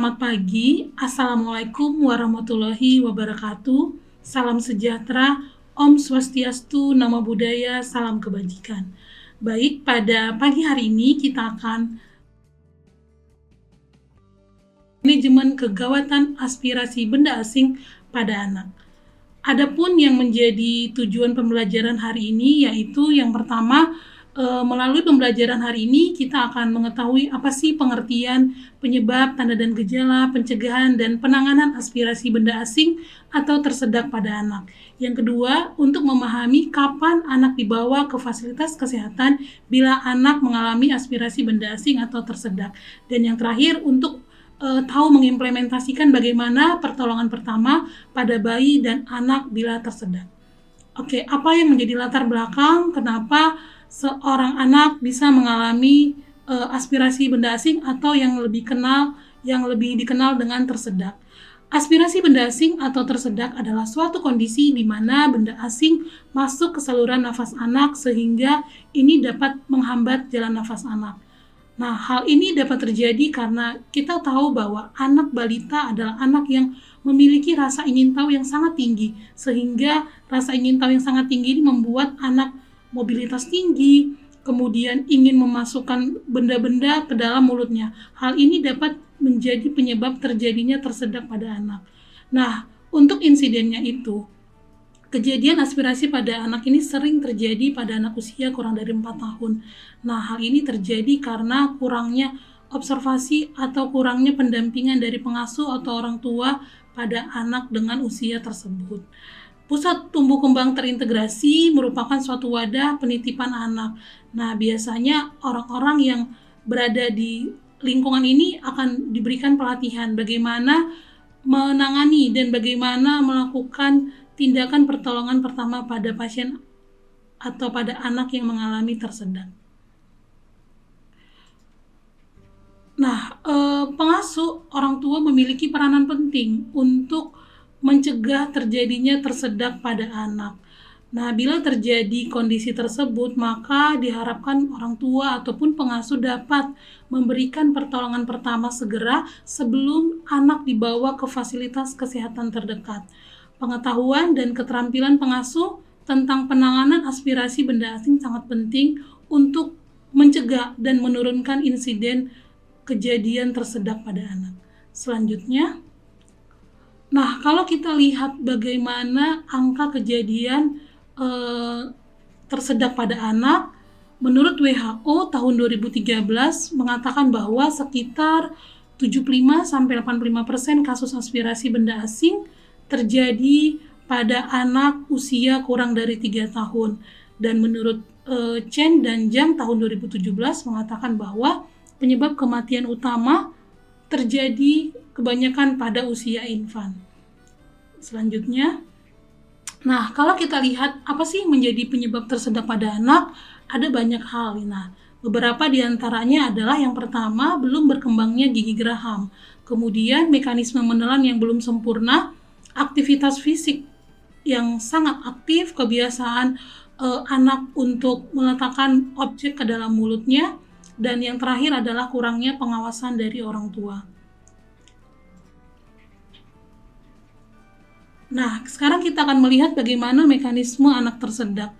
Selamat pagi, Assalamualaikum warahmatullahi wabarakatuh. Salam sejahtera, Om Swastiastu, Namo Buddhaya, salam kebajikan. Baik, pada pagi hari ini kita akan manajemen kegawatan aspirasi benda asing pada anak. Adapun yang menjadi tujuan pembelajaran hari ini yaitu yang pertama, melalui pembelajaran hari ini kita akan mengetahui apa sih pengertian, penyebab, tanda dan gejala, pencegahan dan penanganan aspirasi benda asing atau tersedak pada anak. Yang kedua, untuk memahami kapan anak dibawa ke fasilitas kesehatan bila anak mengalami aspirasi benda asing atau tersedak. Dan yang terakhir, untuk tahu mengimplementasikan bagaimana pertolongan pertama pada bayi dan anak bila tersedak. Oke, apa yang menjadi latar belakang kenapa seorang anak bisa mengalami aspirasi benda asing atau yang lebih dikenal dengan tersedak. Aspirasi benda asing atau tersedak adalah suatu kondisi di mana benda asing masuk ke saluran nafas anak sehingga ini dapat menghambat jalan nafas anak. Nah, hal ini dapat terjadi karena kita tahu bahwa anak balita adalah anak yang memiliki rasa ingin tahu yang sangat tinggi, sehingga rasa ingin tahu yang sangat tinggi ini membuat anak mobilitas tinggi, kemudian ingin memasukkan benda-benda ke dalam mulutnya. Hal ini dapat menjadi penyebab terjadinya tersedak pada anak. Nah, untuk insidennya itu, kejadian aspirasi pada anak ini sering terjadi pada anak usia kurang dari 4 tahun. Nah, hal ini terjadi karena kurangnya observasi atau kurangnya pendampingan dari pengasuh atau orang tua pada anak dengan usia tersebut. Pusat tumbuh kembang terintegrasi merupakan suatu wadah penitipan anak. Nah, biasanya orang-orang yang berada di lingkungan ini akan diberikan pelatihan bagaimana menangani dan bagaimana melakukan tindakan pertolongan pertama pada pasien atau pada anak yang mengalami tersedak. Nah, pengasuh orang tua memiliki peranan penting untuk mencegah terjadinya tersedak pada anak. Nah, bila terjadi kondisi tersebut, maka diharapkan orang tua ataupun pengasuh dapat memberikan pertolongan pertama segera sebelum anak dibawa ke fasilitas kesehatan terdekat. Pengetahuan dan keterampilan pengasuh tentang penanganan aspirasi benda asing sangat penting untuk mencegah dan menurunkan insiden kejadian tersedak pada anak. Selanjutnya, nah, kalau kita lihat bagaimana angka kejadian tersedak pada anak, menurut WHO tahun 2013 mengatakan bahwa sekitar 75-85% kasus aspirasi benda asing terjadi pada anak usia kurang dari 3 tahun. Dan menurut Chen dan Zhang tahun 2017 mengatakan bahwa penyebab kematian utama terjadi kebanyakan pada usia infan. Selanjutnya, nah, kalau kita lihat apa sih yang menjadi penyebab tersedak pada anak, ada banyak hal. Nah, beberapa diantaranya adalah yang pertama, belum berkembangnya gigi geraham. Kemudian, mekanisme menelan yang belum sempurna, aktivitas fisik yang sangat aktif, kebiasaan anak untuk meletakkan objek ke dalam mulutnya, dan yang terakhir adalah kurangnya pengawasan dari orang tua. Nah, sekarang kita akan melihat bagaimana mekanisme anak tersedak.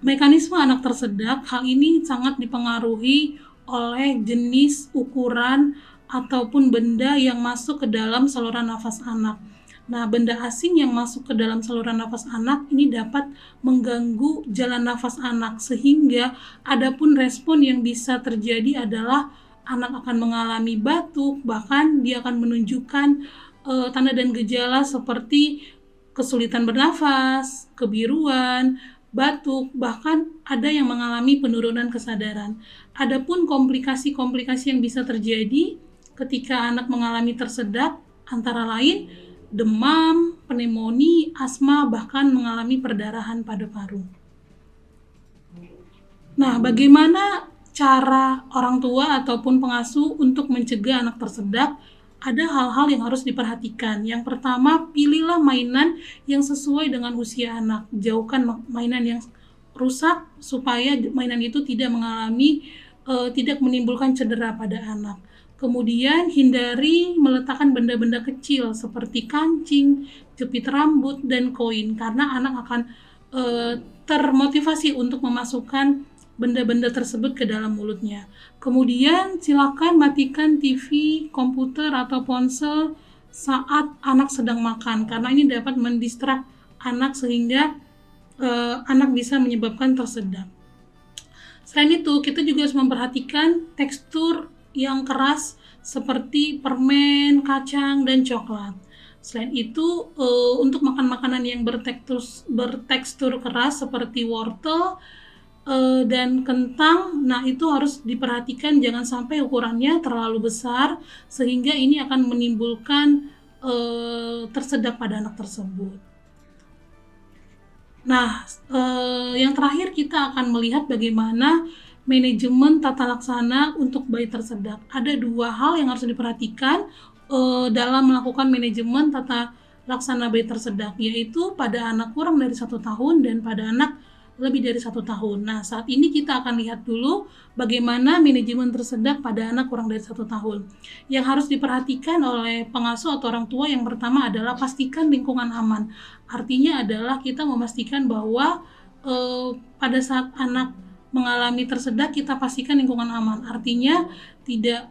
Mekanisme anak tersedak, hal ini sangat dipengaruhi oleh jenis, ukuran, ataupun benda yang masuk ke dalam saluran nafas anak. Nah, benda asing yang masuk ke dalam saluran nafas anak ini dapat mengganggu jalan nafas anak, sehingga adapun respon yang bisa terjadi adalah anak akan mengalami batuk, bahkan dia akan menunjukkan tanda dan gejala seperti kesulitan bernafas, kebiruan, batuk, bahkan ada yang mengalami penurunan kesadaran. Adapun komplikasi-komplikasi yang bisa terjadi ketika anak mengalami tersedak antara lain demam, pneumonia, asma, bahkan mengalami perdarahan pada paru. Nah, bagaimana cara orang tua ataupun pengasuh untuk mencegah anak tersedak? Ada hal-hal yang harus diperhatikan. Yang pertama, pilihlah mainan yang sesuai dengan usia anak. Jauhkan mainan yang rusak supaya mainan itu tidak menimbulkan cedera pada anak. Kemudian hindari meletakkan benda-benda kecil seperti kancing, jepit rambut, dan koin karena anak akan termotivasi untuk memasukkan benda-benda tersebut ke dalam mulutnya. Kemudian silakan matikan TV, komputer, atau ponsel saat anak sedang makan karena ini dapat mendistrak anak sehingga anak bisa menyebabkan tersedak. Selain itu, kita juga harus memperhatikan tekstur yang keras seperti permen, kacang, dan coklat. Selain itu, untuk makan makanan yang bertekstur keras seperti wortel dan kentang, nah itu harus diperhatikan jangan sampai ukurannya terlalu besar sehingga ini akan menimbulkan tersedak pada anak tersebut. Nah, yang terakhir kita akan melihat bagaimana manajemen tata laksana untuk bayi tersedak. Ada 2 hal yang harus diperhatikan dalam melakukan manajemen tata laksana bayi tersedak, yaitu pada anak kurang dari 1 tahun dan pada anak lebih dari 1 tahun. Nah, saat ini kita akan lihat dulu bagaimana manajemen tersedak pada anak kurang dari 1 tahun. Yang harus diperhatikan oleh pengasuh atau orang tua yang pertama adalah pastikan lingkungan aman. Artinya adalah kita memastikan bahwa pada saat anak mengalami tersedak kita pastikan lingkungan aman. Artinya tidak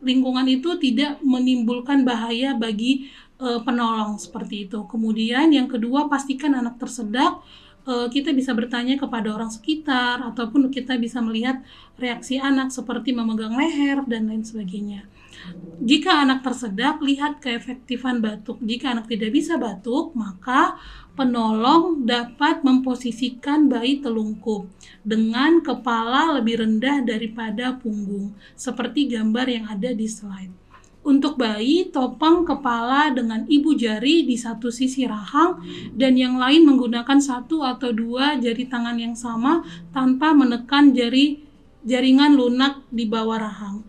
lingkungan itu tidak menimbulkan bahaya bagi penolong seperti itu. Kemudian yang kedua, pastikan anak tersedak. Kita bisa bertanya kepada orang sekitar ataupun kita bisa melihat reaksi anak seperti memegang leher dan lain sebagainya. Jika anak tersedak, lihat keefektifan batuk. Jika anak tidak bisa batuk, maka penolong dapat memposisikan bayi telungkup dengan kepala lebih rendah daripada punggung, seperti gambar yang ada di slide. Untuk bayi, topang kepala dengan ibu jari di satu sisi rahang dan yang lain menggunakan 1 atau 2 jari tangan yang sama tanpa menekan jaringan lunak di bawah rahang.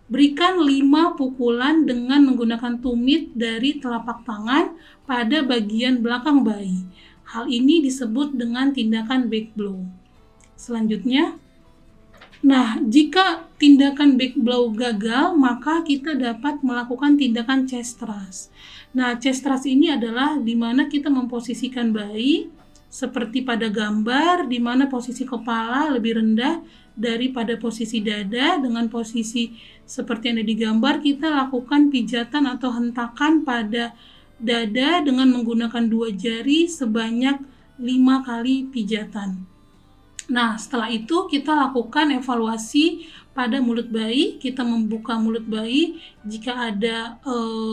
Berikan 5 pukulan dengan menggunakan tumit dari telapak tangan pada bagian belakang bayi. Hal ini disebut dengan tindakan back blow. Selanjutnya, jika tindakan back blow gagal, maka kita dapat melakukan tindakan chest thrust. Chest thrust ini adalah di mana kita memposisikan bayi seperti pada gambar, di mana posisi kepala lebih rendah daripada posisi dada. Dengan posisi seperti yang ada di gambar, kita lakukan pijatan atau hentakan pada dada dengan menggunakan 2 jari sebanyak 5 kali pijatan. Setelah itu kita lakukan evaluasi pada mulut bayi. Kita membuka mulut bayi. Jika ada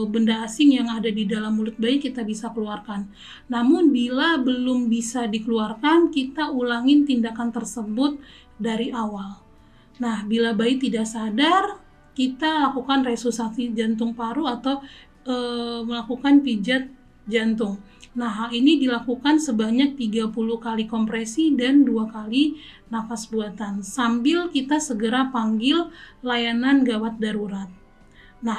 benda asing yang ada di dalam mulut bayi, kita bisa keluarkan. Namun bila belum bisa dikeluarkan, kita ulangin tindakan tersebut dari awal. Bila bayi tidak sadar, kita lakukan resusitasi jantung paru atau melakukan pijat jantung. Hal ini dilakukan sebanyak 30 kali kompresi dan 2 kali nafas buatan sambil kita segera panggil layanan gawat darurat.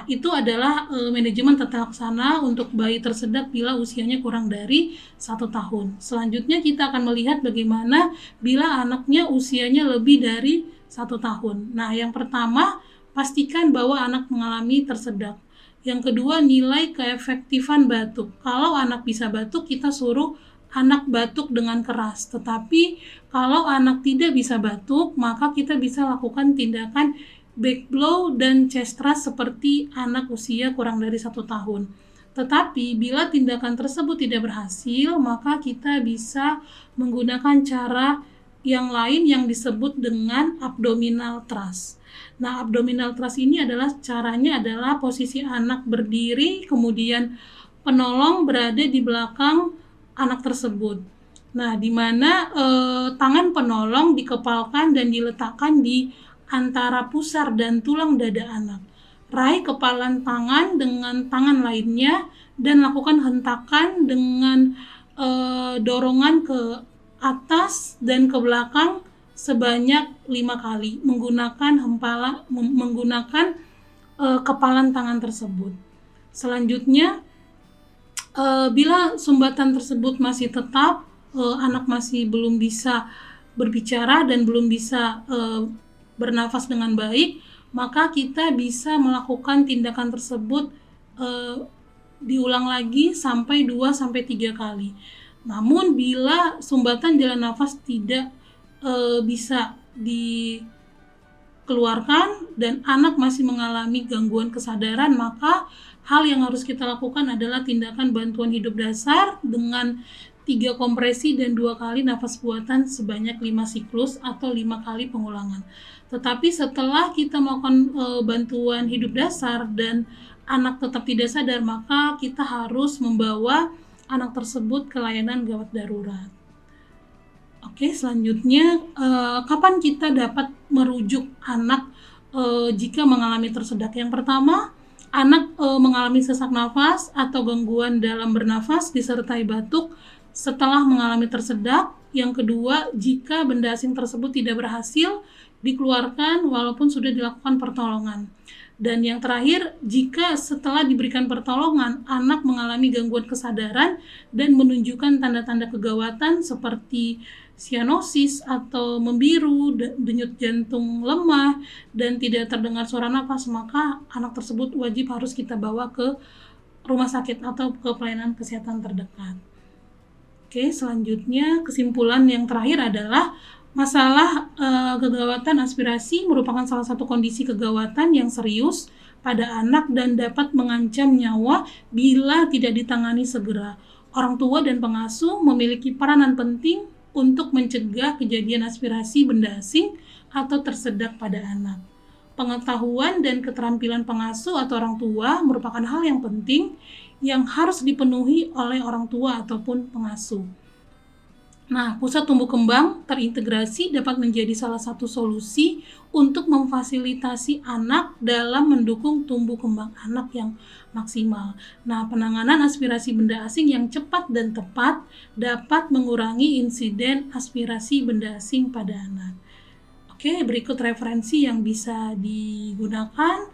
Itu adalah manajemen tata laksana untuk bayi tersedak bila usianya kurang dari 1 tahun. Selanjutnya kita akan melihat bagaimana bila anaknya usianya lebih dari 1 tahun. Yang pertama, pastikan bahwa anak mengalami tersedak. Yang kedua, nilai keefektifan batuk. Kalau anak bisa batuk, kita suruh anak batuk dengan keras. Tetapi kalau anak tidak bisa batuk, maka kita bisa lakukan tindakan back blow dan chest thrust seperti anak usia kurang dari 1 tahun. Tetapi bila tindakan tersebut tidak berhasil, maka kita bisa menggunakan cara yang lain yang disebut dengan abdominal thrust. Abdominal thrust ini caranya adalah posisi anak berdiri, kemudian penolong berada di belakang anak tersebut. Di mana tangan penolong dikepalkan dan diletakkan di antara pusar dan tulang dada anak. Raih kepalan tangan dengan tangan lainnya dan lakukan hentakan dengan dorongan ke atas dan ke belakang sebanyak 5 kali menggunakan kepalan tangan tersebut. Selanjutnya, bila sumbatan tersebut masih tetap, anak masih belum bisa berbicara dan belum bisa bernafas dengan baik, maka kita bisa melakukan tindakan tersebut diulang lagi sampai 2-3 kali. Namun bila sumbatan jalan nafas tidak bisa dikeluarkan dan anak masih mengalami gangguan kesadaran, maka hal yang harus kita lakukan adalah tindakan bantuan hidup dasar dengan 3 kompresi dan 2 kali nafas buatan sebanyak 5 siklus atau 5 kali pengulangan. Tetapi setelah kita melakukan bantuan hidup dasar dan anak tetap tidak sadar, maka kita harus membawa anak tersebut ke layanan gawat darurat. Oke, selanjutnya kapan kita dapat merujuk anak jika mengalami tersedak? Yang pertama, anak mengalami sesak nafas atau gangguan dalam bernafas disertai batuk setelah mengalami tersedak. Yang kedua, jika benda asing tersebut tidak berhasil dikeluarkan walaupun sudah dilakukan pertolongan. Dan yang terakhir, jika setelah diberikan pertolongan, anak mengalami gangguan kesadaran dan menunjukkan tanda-tanda kegawatan seperti sianosis atau membiru, denyut jantung lemah, dan tidak terdengar suara nafas, maka anak tersebut wajib harus kita bawa ke rumah sakit atau ke pelayanan kesehatan terdekat. Oke, selanjutnya kesimpulan yang terakhir adalah masalah kegawatan aspirasi merupakan salah satu kondisi kegawatan yang serius pada anak dan dapat mengancam nyawa bila tidak ditangani segera. Orang tua dan pengasuh memiliki peranan penting untuk mencegah kejadian aspirasi benda asing atau tersedak pada anak. Pengetahuan dan keterampilan pengasuh atau orang tua merupakan hal yang penting yang harus dipenuhi oleh orang tua ataupun pengasuh. Nah, pusat tumbuh kembang terintegrasi dapat menjadi salah satu solusi untuk memfasilitasi anak dalam mendukung tumbuh kembang anak yang maksimal. Nah, penanganan aspirasi benda asing yang cepat dan tepat dapat mengurangi insiden aspirasi benda asing pada anak. Oke, berikut referensi yang bisa digunakan.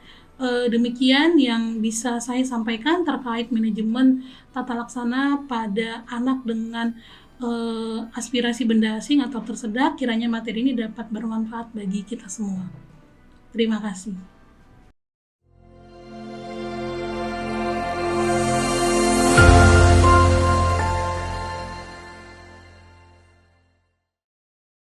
Demikian yang bisa saya sampaikan terkait manajemen tata laksana pada anak dengan aspirasi benda asing atau tersedak. Kiranya materi ini dapat bermanfaat bagi kita semua. Terima kasih.